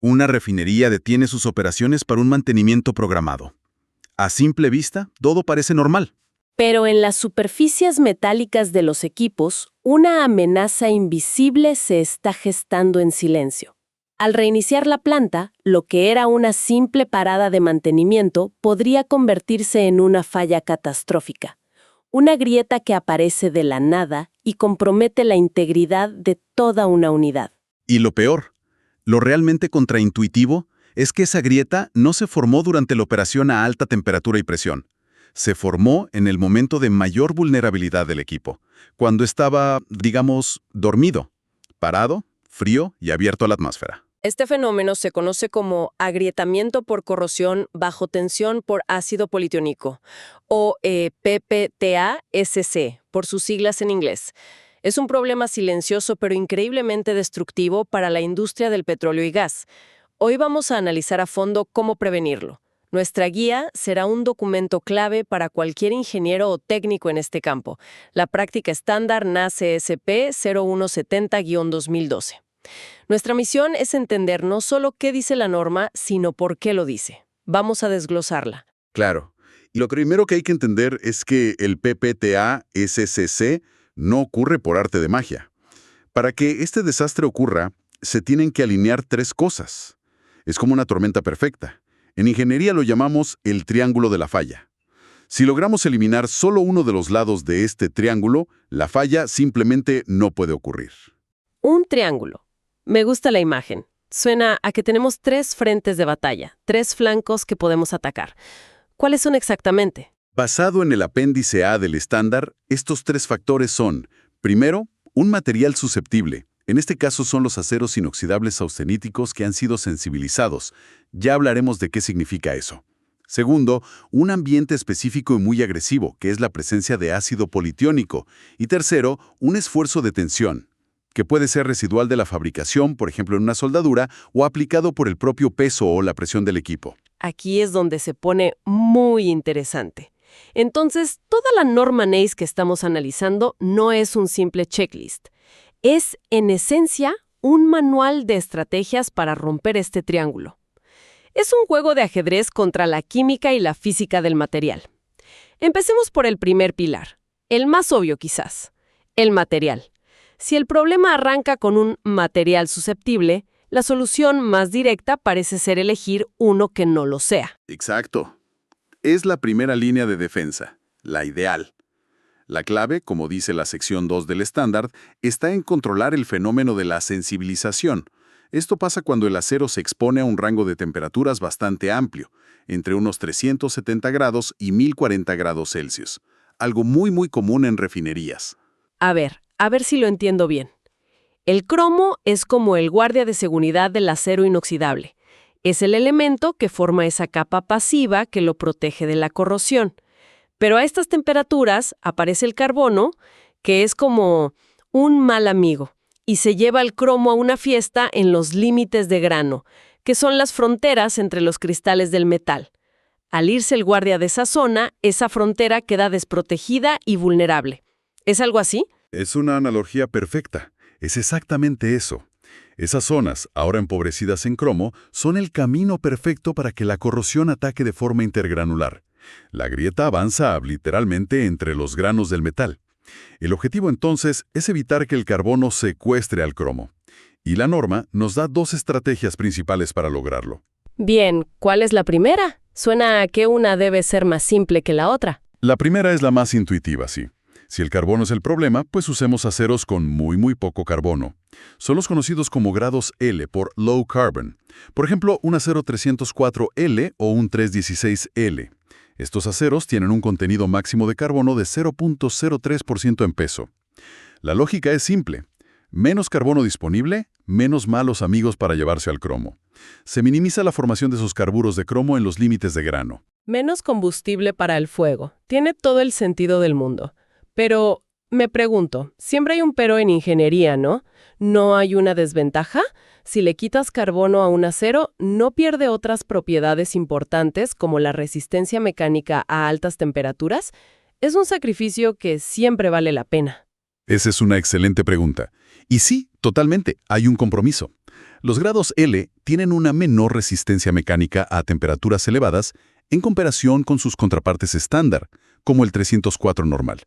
Una refinería detiene sus operaciones para un mantenimiento programado. A simple vista, todo parece normal. Pero en las superficies metálicas de los equipos, una amenaza invisible se está gestando en silencio. Al reiniciar la planta, lo que era una simple parada de mantenimiento podría convertirse en una falla catastrófica. Una grieta que aparece de la nada y compromete la integridad de toda una unidad. Y lo peor, lo realmente contraintuitivo, es que esa grieta no se formó durante la operación a alta temperatura y presión. Se formó en el momento de mayor vulnerabilidad del equipo, cuando estaba, digamos, dormido, parado, frío y abierto a la atmósfera. Este fenómeno se conoce como agrietamiento por corrosión bajo tensión por ácido politiónico, o PPTA-SC, por sus siglas en inglés. Es un problema silencioso pero increíblemente destructivo para la industria del petróleo y gas. Hoy vamos a analizar a fondo cómo prevenirlo. Nuestra guía será un documento clave para cualquier ingeniero o técnico en este campo, la práctica estándar NACSP 0170-2012. Nuestra misión es entender no solo qué dice la norma, sino por qué lo dice. Vamos a desglosarla. Claro. Y lo primero que hay que entender es que el PPTA-SCC no ocurre por arte de magia. Para que este desastre ocurra, se tienen que alinear tres cosas. Es como una tormenta perfecta. En ingeniería lo llamamos el triángulo de la falla. Si logramos eliminar solo uno de los lados de este triángulo, la falla simplemente no puede ocurrir. Un triángulo. Me gusta la imagen. Suena a que tenemos tres frentes de batalla, tres flancos que podemos atacar. ¿Cuáles son exactamente? Basado en el apéndice A del estándar, estos tres factores son, primero, un material susceptible. En este caso son los aceros inoxidables austeníticos que han sido sensibilizados. Ya hablaremos de qué significa eso. Segundo, un ambiente específico y muy agresivo, que es la presencia de ácido politiónico. Y tercero, un esfuerzo de tensión, que puede ser residual de la fabricación, por ejemplo en una soldadura, o aplicado por el propio peso o la presión del equipo. Aquí es donde se pone muy interesante. Entonces, toda la norma NACE que estamos analizando no es un simple checklist. Es, en esencia, un manual de estrategias para romper este triángulo. Es un juego de ajedrez contra la química y la física del material. Empecemos por el primer pilar, el más obvio quizás, el material. Si el problema arranca con un material susceptible, la solución más directa parece ser elegir uno que no lo sea. Exacto. Es la primera línea de defensa, la ideal. La clave, como dice la sección 2 del estándar, está en controlar el fenómeno de la sensibilización. Esto pasa cuando el acero se expone a un rango de temperaturas bastante amplio, entre unos 370 grados y 1040 grados Celsius, algo muy común en refinerías. A ver si lo entiendo bien. El cromo es como el guardia de seguridad del acero inoxidable. Es el elemento que forma esa capa pasiva que lo protege de la corrosión. Pero a estas temperaturas aparece el carbono, que es como un mal amigo, y se lleva el cromo a una fiesta en los límites de grano, que son las fronteras entre los cristales del metal. Al irse el guardia de esa zona, esa frontera queda desprotegida y vulnerable. ¿Es algo así? Es una analogía perfecta. Es exactamente eso. Esas zonas, ahora empobrecidas en cromo, son el camino perfecto para que la corrosión ataque de forma intergranular. La grieta avanza literalmente entre los granos del metal. El objetivo entonces es evitar que el carbono secuestre al cromo. Y la norma nos da dos estrategias principales para lograrlo. Bien, ¿cuál es la primera? Suena a que una debe ser más simple que la otra. La primera es la más intuitiva, sí. Si el carbono es el problema, pues usemos aceros con muy poco carbono. Son los conocidos como grados L por low carbon. Por ejemplo, un acero 304L o un 316L. Estos aceros tienen un contenido máximo de carbono de 0.03% en peso. La lógica es simple. Menos carbono disponible, menos malos amigos para llevarse al cromo. Se minimiza la formación de esos carburos de cromo en los límites de grano. Menos combustible para el fuego. Tiene todo el sentido del mundo. Pero me pregunto, siempre hay un pero en ingeniería, ¿no? ¿No hay una desventaja? Si le quitas carbono a un acero, ¿no pierde otras propiedades importantes como la resistencia mecánica a altas temperaturas? Es un sacrificio que siempre vale la pena. Esa es una excelente pregunta. Y sí, totalmente, hay un compromiso. Los grados L tienen una menor resistencia mecánica a temperaturas elevadas en comparación con sus contrapartes estándar, como el 304 normal.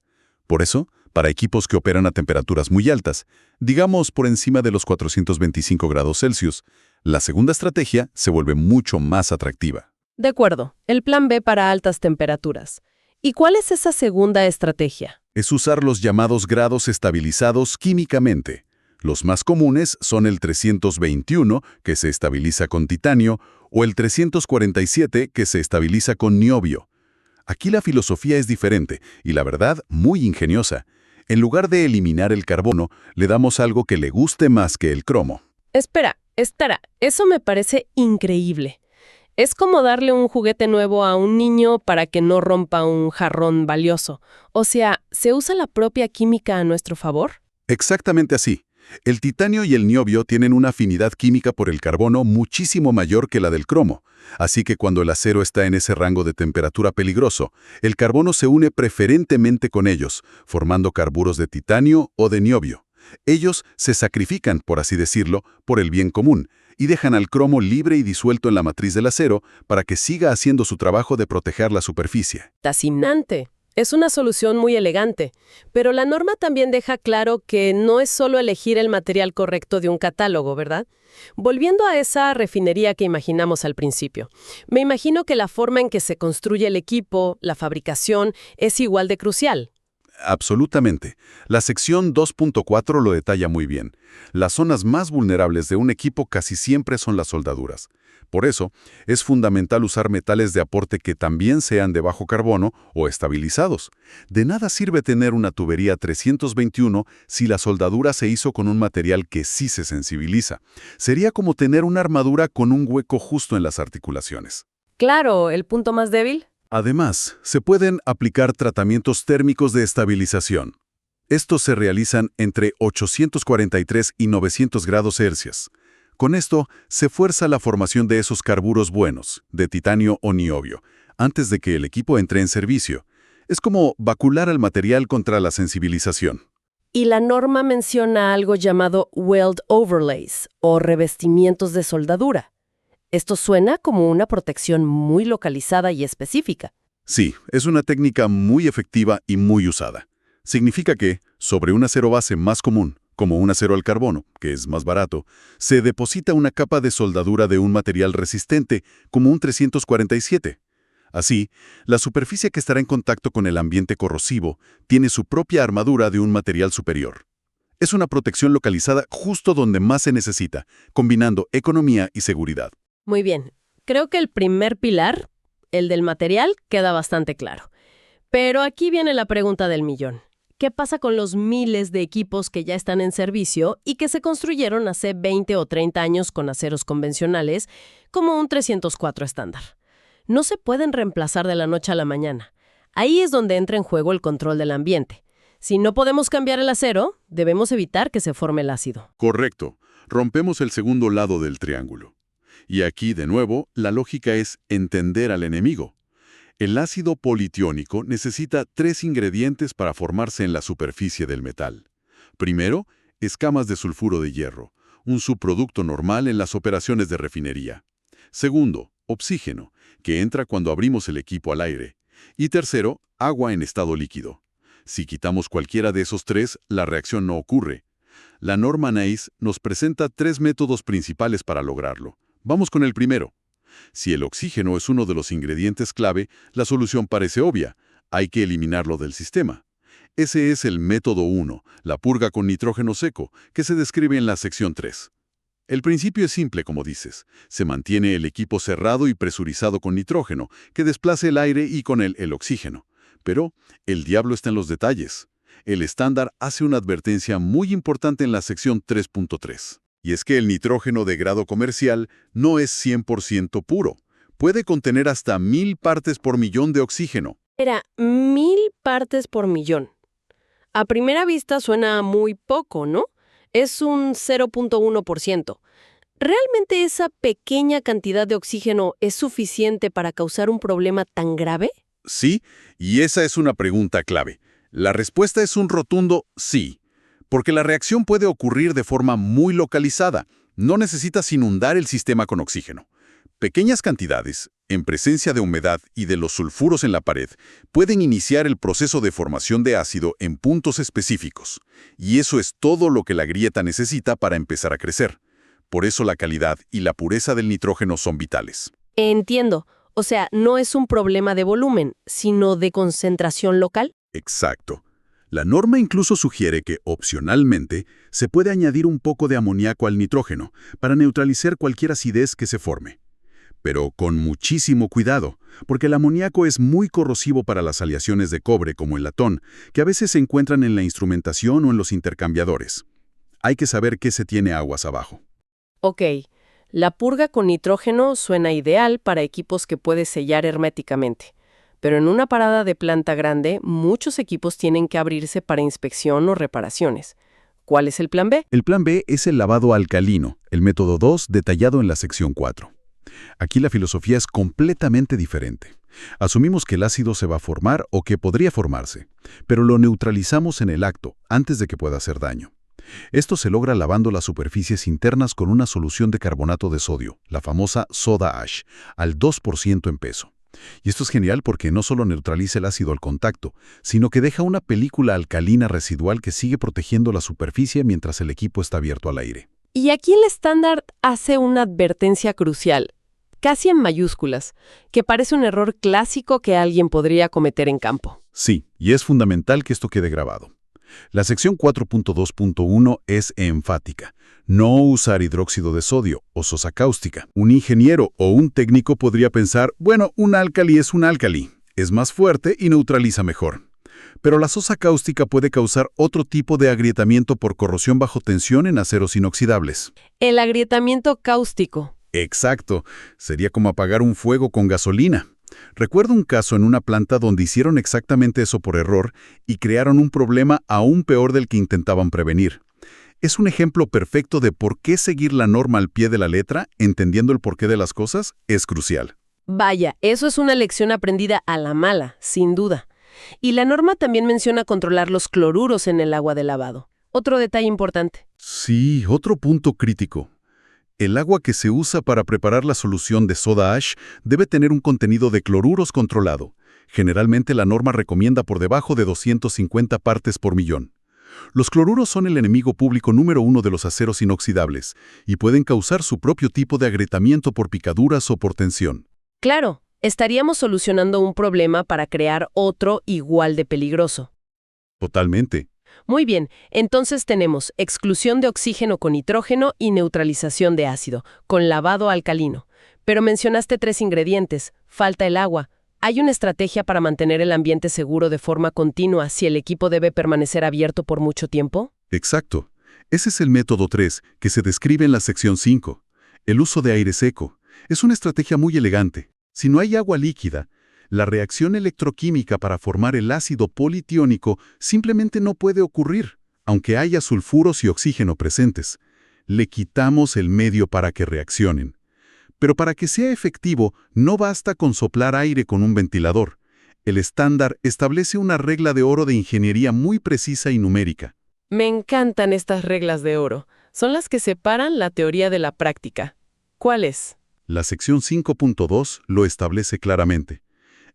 Por eso, para equipos que operan a temperaturas muy altas, digamos por encima de los 425 grados Celsius, la segunda estrategia se vuelve mucho más atractiva. De acuerdo, el plan B para altas temperaturas. ¿Y cuál es esa segunda estrategia? Es usar los llamados grados estabilizados químicamente. Los más comunes son el 321, que se estabiliza con titanio, o el 347, que se estabiliza con niobio. Aquí la filosofía es diferente y, la verdad, muy ingeniosa. En lugar de eliminar el carbono, le damos algo que le guste más que el cromo. Espera, eso me parece increíble. Es como darle un juguete nuevo a un niño para que no rompa un jarrón valioso. O sea, ¿se usa la propia química a nuestro favor? Exactamente así. El titanio y el niobio tienen una afinidad química por el carbono muchísimo mayor que la del cromo. Así que cuando el acero está en ese rango de temperatura peligroso, el carbono se une preferentemente con ellos, formando carburos de titanio o de niobio. Ellos se sacrifican, por así decirlo, por el bien común, y dejan al cromo libre y disuelto en la matriz del acero para que siga haciendo su trabajo de proteger la superficie. Fascinante. Es una solución muy elegante, pero la norma también deja claro que no es solo elegir el material correcto de un catálogo, ¿verdad? Volviendo a esa refinería que imaginamos al principio, me imagino que la forma en que se construye el equipo, la fabricación, es igual de crucial. Absolutamente. La sección 2.4 lo detalla muy bien. Las zonas más vulnerables de un equipo casi siempre son las soldaduras. Por eso, es fundamental usar metales de aporte que también sean de bajo carbono o estabilizados. De nada sirve tener una tubería 321 si la soldadura se hizo con un material que sí se sensibiliza. Sería como tener una armadura con un hueco justo en las articulaciones. Claro, el punto más débil. Además, se pueden aplicar tratamientos térmicos de estabilización. Estos se realizan entre 843 y 900 grados Celsius. Con esto, se fuerza la formación de esos carburos buenos, de titanio o niobio, antes de que el equipo entre en servicio. Es como vacular al material contra la sensibilización. Y la norma menciona algo llamado weld overlays, o revestimientos de soldadura. Esto suena como una protección muy localizada y específica. Sí, es una técnica muy efectiva y muy usada. Significa que, sobre un acero base más común, como un acero al carbono, que es más barato, se deposita una capa de soldadura de un material resistente, como un 347. Así, la superficie que estará en contacto con el ambiente corrosivo tiene su propia armadura de un material superior. Es una protección localizada justo donde más se necesita, combinando economía y seguridad. Muy bien. Creo que el primer pilar, el del material, queda bastante claro. Pero aquí viene la pregunta del millón. ¿Qué pasa con los miles de equipos que ya están en servicio y que se construyeron hace 20 o 30 años con aceros convencionales, como un 304 estándar? No se pueden reemplazar de la noche a la mañana. Ahí es donde entra en juego el control del ambiente. Si no podemos cambiar el acero, debemos evitar que se forme el ácido. Correcto. Rompemos el segundo lado del triángulo. Y aquí, de nuevo, la lógica es entender al enemigo. El ácido politiónico necesita 3 ingredientes para formarse en la superficie del metal. Primero, escamas de sulfuro de hierro, un subproducto normal en las operaciones de refinería. Segundo, oxígeno, que entra cuando abrimos el equipo al aire. Y tercero, agua en estado líquido. Si quitamos cualquiera de esos 3, la reacción no ocurre. La norma NACE nos presenta 3 métodos principales para lograrlo. Vamos con el primero. Si el oxígeno es uno de los ingredientes clave, la solución parece obvia. Hay que eliminarlo del sistema. Ese es el método 1, la purga con nitrógeno seco, que se describe en la sección 3. El principio es simple, como dices. Se mantiene el equipo cerrado y presurizado con nitrógeno, que desplace el aire y con él el oxígeno. Pero el diablo está en los detalles. El estándar hace una advertencia muy importante en la sección 3.3. Y es que el nitrógeno de grado comercial no es 100% puro. Puede contener hasta 1000 partes por millón de oxígeno. Era 1000 partes por millón. A primera vista suena muy poco, ¿no? Es un 0.1%. ¿Realmente esa pequeña cantidad de oxígeno es suficiente para causar un problema tan grave? Sí, y esa es una pregunta clave. La respuesta es un rotundo sí. Porque la reacción puede ocurrir de forma muy localizada, No necesitas inundar el sistema con oxígeno. Pequeñas cantidades, en presencia de humedad y de los sulfuros en la pared, pueden iniciar el proceso de formación de ácido en puntos específicos. Y eso es todo lo que la grieta necesita para empezar a crecer. Por eso la calidad y la pureza del nitrógeno son vitales. Entiendo. O sea, no es un problema de volumen, sino de concentración local. Exacto. La norma incluso sugiere que, opcionalmente, se puede añadir un poco de amoníaco al nitrógeno para neutralizar cualquier acidez que se forme. Pero con muchísimo cuidado, porque el amoníaco es muy corrosivo para las aleaciones de cobre como el latón, que a veces se encuentran en la instrumentación o en los intercambiadores. Hay que saber qué se tiene aguas abajo. Ok, la purga con nitrógeno suena ideal para equipos que puedes sellar herméticamente. Pero en una parada de planta grande, muchos equipos tienen que abrirse para inspección o reparaciones. ¿Cuál es el plan B? El plan B es el lavado alcalino, el método 2 detallado en la sección 4. Aquí la filosofía es completamente diferente. Asumimos que el ácido se va a formar o que podría formarse, pero lo neutralizamos en el acto, antes de que pueda hacer daño. Esto se logra lavando las superficies internas con una solución de carbonato de sodio, la famosa soda ash, al 2% en peso. Y esto es genial porque no solo neutraliza el ácido al contacto, sino que deja una película alcalina residual que sigue protegiendo la superficie mientras el equipo está abierto al aire. Y aquí el estándar hace una advertencia crucial, casi en mayúsculas, que parece un error clásico que alguien podría cometer en campo. Sí, y es fundamental que esto quede grabado. La sección 4.2.1 es enfática. No usar hidróxido de sodio o sosa cáustica. Un ingeniero o un técnico podría pensar, bueno, un álcali es un álcali. Es más fuerte y neutraliza mejor. Pero la sosa cáustica puede causar otro tipo de agrietamiento por corrosión bajo tensión en aceros inoxidables. El agrietamiento cáustico. Exacto. Sería como apagar un fuego con gasolina. Recuerdo un caso en una planta donde hicieron exactamente eso por error y crearon un problema aún peor del que intentaban prevenir. Es un ejemplo perfecto de por qué seguir la norma al pie de la letra, entendiendo el porqué de las cosas, es crucial. Vaya, eso es una lección aprendida a la mala, sin duda. Y la norma también menciona controlar los cloruros en el agua de lavado. Otro detalle importante. Sí, otro punto crítico. El agua que se usa para preparar la solución de soda ash debe tener un contenido de cloruros controlado. Generalmente la norma recomienda por debajo de 250 partes por millón. Los cloruros son el enemigo público número 1 de los aceros inoxidables y pueden causar su propio tipo de agrietamiento por picaduras o por tensión. Claro, estaríamos solucionando un problema para crear otro igual de peligroso. Totalmente. Muy bien, entonces tenemos exclusión de oxígeno con nitrógeno y neutralización de ácido, con lavado alcalino. Pero mencionaste 3 ingredientes, falta el agua. ¿Hay una estrategia para mantener el ambiente seguro de forma continua si el equipo debe permanecer abierto por mucho tiempo? Exacto. Ese es el método 3, que se describe en la sección 5. El uso de aire seco. Es una estrategia muy elegante. Si no hay agua líquida, la reacción electroquímica para formar el ácido politiónico simplemente no puede ocurrir, aunque haya sulfuros y oxígeno presentes. Le quitamos el medio para que reaccionen. Pero para que sea efectivo, no basta con soplar aire con un ventilador. El estándar establece una regla de oro de ingeniería muy precisa y numérica. Me encantan estas reglas de oro. Son las que separan la teoría de la práctica. ¿Cuál es? La sección 5.2 lo establece claramente.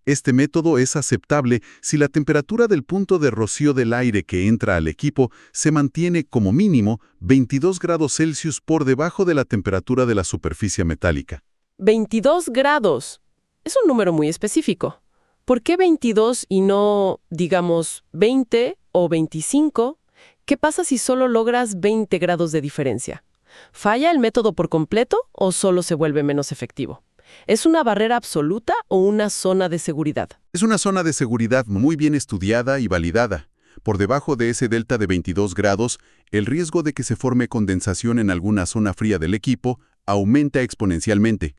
Este método es aceptable si la temperatura del punto de rocío del aire que entra al equipo se mantiene como mínimo 22 grados Celsius por debajo de la temperatura de la superficie metálica. 22 grados. Es un número muy específico. ¿Por qué 22 y no, digamos, 20 o 25? ¿Qué pasa si solo logras 20 grados de diferencia? ¿Falla el método por completo o solo se vuelve menos efectivo? ¿Es una barrera absoluta o una zona de seguridad? Es una zona de seguridad muy bien estudiada y validada. Por debajo de ese delta de 22 grados, el riesgo de que se forme condensación en alguna zona fría del equipo aumenta exponencialmente.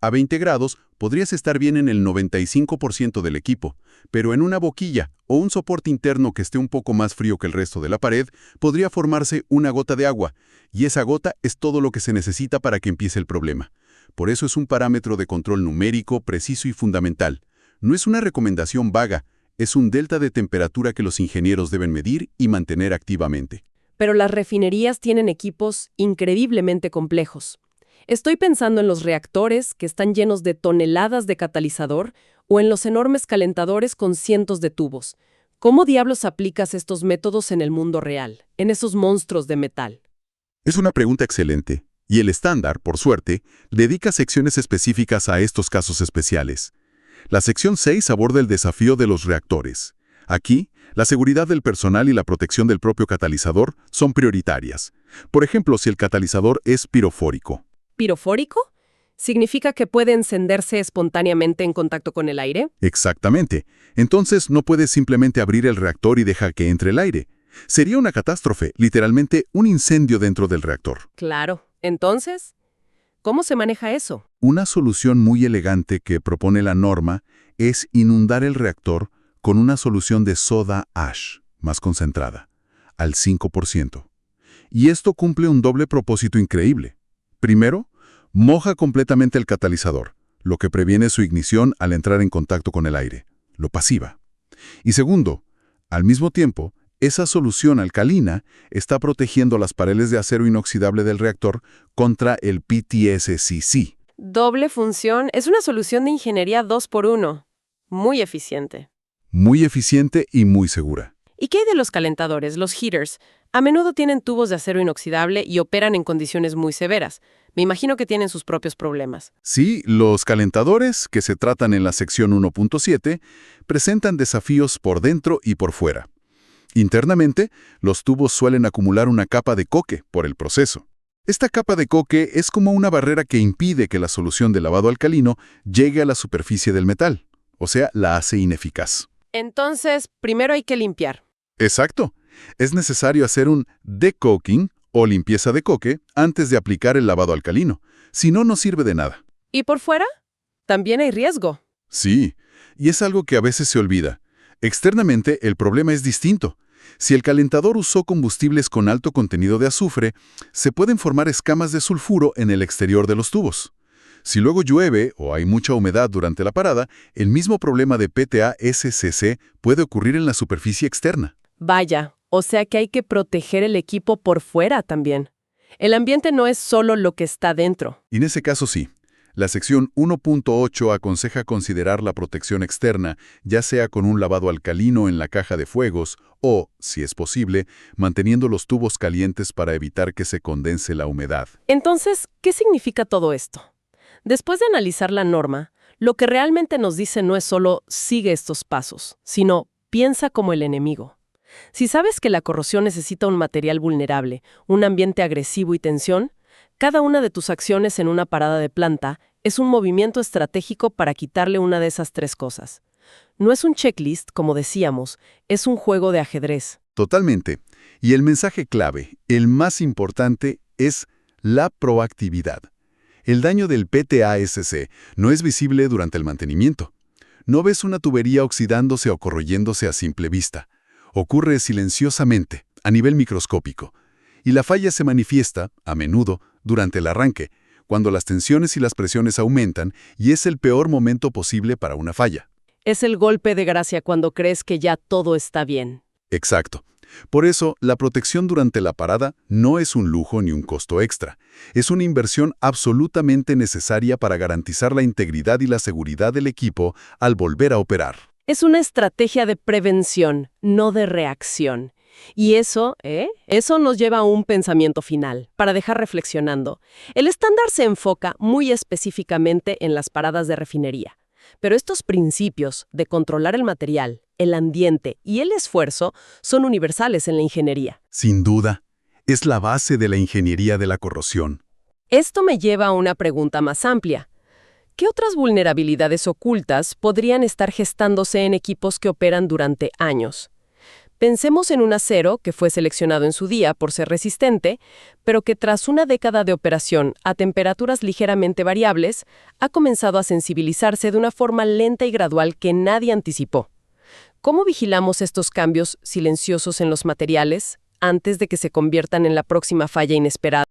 A 20 grados podrías estar bien en el 95% del equipo, pero en una boquilla o un soporte interno que esté un poco más frío que el resto de la pared, podría formarse una gota de agua, y esa gota es todo lo que se necesita para que empiece el problema. Por eso es un parámetro de control numérico, preciso y fundamental. No es una recomendación vaga, es un delta de temperatura que los ingenieros deben medir y mantener activamente. pero las refinerías tienen equipos increíblemente complejos. Estoy pensando en los reactores, que están llenos de toneladas de catalizador, o en los enormes calentadores con cientos de tubos. ¿Cómo diablos aplicas estos métodos en el mundo real, en esos monstruos de metal? Es una pregunta excelente, y el estándar, por suerte, dedica secciones específicas a estos casos especiales. La sección 6 aborda el desafío de los reactores. Aquí, la seguridad del personal y la protección del propio catalizador son prioritarias. Por ejemplo, si el catalizador es pirofórico. ¿Pirofórico? ¿Significa que puede encenderse espontáneamente en contacto con el aire? Exactamente. Entonces no puedes simplemente abrir el reactor y dejar que entre el aire. Sería una catástrofe, literalmente un incendio dentro del reactor. Claro. Entonces, ¿cómo se maneja eso? Una solución muy elegante que propone la norma es inundar el reactor con una solución de soda ash, más concentrada, al 5%. Y esto cumple un doble propósito increíble. Primero, moja completamente el catalizador, lo que previene su ignición al entrar en contacto con el aire, lo pasiva. Y segundo, al mismo tiempo, esa solución alcalina está protegiendo las paredes de acero inoxidable del reactor contra el PTSCC. Doble función es una solución de ingeniería 2x1. Muy eficiente. Muy eficiente y muy segura. ¿Y qué hay de los calentadores, los heaters? A menudo tienen tubos de acero inoxidable y operan en condiciones muy severas. Me imagino que tienen sus propios problemas. Sí, los calentadores, que se tratan en la sección 1.7, presentan desafíos por dentro y por fuera. Internamente, los tubos suelen acumular una capa de coque por el proceso. Esta capa de coque es como una barrera que impide que la solución de lavado alcalino llegue a la superficie del metal, o sea, la hace ineficaz. Entonces, primero hay que limpiar. Exacto. Es necesario hacer un decoking o limpieza de coque antes de aplicar el lavado alcalino. Si no, no sirve de nada. ¿Y por fuera? También hay riesgo. Sí, y es algo que a veces se olvida. Externamente, el problema es distinto. Si el calentador usó combustibles con alto contenido de azufre, se pueden formar escamas de sulfuro en el exterior de los tubos. Si luego llueve o hay mucha humedad durante la parada, el mismo problema de PTASCC puede ocurrir en la superficie externa. Vaya, o sea que hay que proteger el equipo por fuera también. El ambiente no es solo lo que está dentro. Y en ese caso sí. La sección 1.8 aconseja considerar la protección externa, ya sea con un lavado alcalino en la caja de fuegos o, si es posible, manteniendo los tubos calientes para evitar que se condense la humedad. Entonces, ¿qué significa todo esto? Después de analizar la norma, lo que realmente nos dice no es solo sigue estos pasos, sino piensa como el enemigo. Si sabes que la corrosión necesita un material vulnerable, un ambiente agresivo y tensión, cada una de tus acciones en una parada de planta es un movimiento estratégico para quitarle una de esas tres cosas. No es un checklist, como decíamos, es un juego de ajedrez. Totalmente. Y el mensaje clave, el más importante, es la proactividad. El daño del PTASC no es visible durante el mantenimiento. No ves una tubería oxidándose o corroyéndose a simple vista. Ocurre silenciosamente, a nivel microscópico. Y la falla se manifiesta, a menudo, durante el arranque, cuando las tensiones y las presiones aumentan y es el peor momento posible para una falla. Es el golpe de gracia cuando crees que ya todo está bien. Exacto. Por eso, la protección durante la parada no es un lujo ni un costo extra. Es una inversión absolutamente necesaria para garantizar la integridad y la seguridad del equipo al volver a operar. Es una estrategia de prevención, no de reacción. Y eso nos lleva a un pensamiento final, para dejar reflexionando. El estándar se enfoca muy específicamente en las paradas de refinería. Pero estos principios de controlar el material, el ambiente y el esfuerzo son universales en la ingeniería. Sin duda, es la base de la ingeniería de la corrosión. Esto me lleva a una pregunta más amplia. ¿Qué otras vulnerabilidades ocultas podrían estar gestándose en equipos que operan durante años? Pensemos en un acero que fue seleccionado en su día por ser resistente, pero que tras una década de operación a temperaturas ligeramente variables, ha comenzado a sensibilizarse de una forma lenta y gradual que nadie anticipó. ¿Cómo vigilamos estos cambios silenciosos en los materiales antes de que se conviertan en la próxima falla inesperada?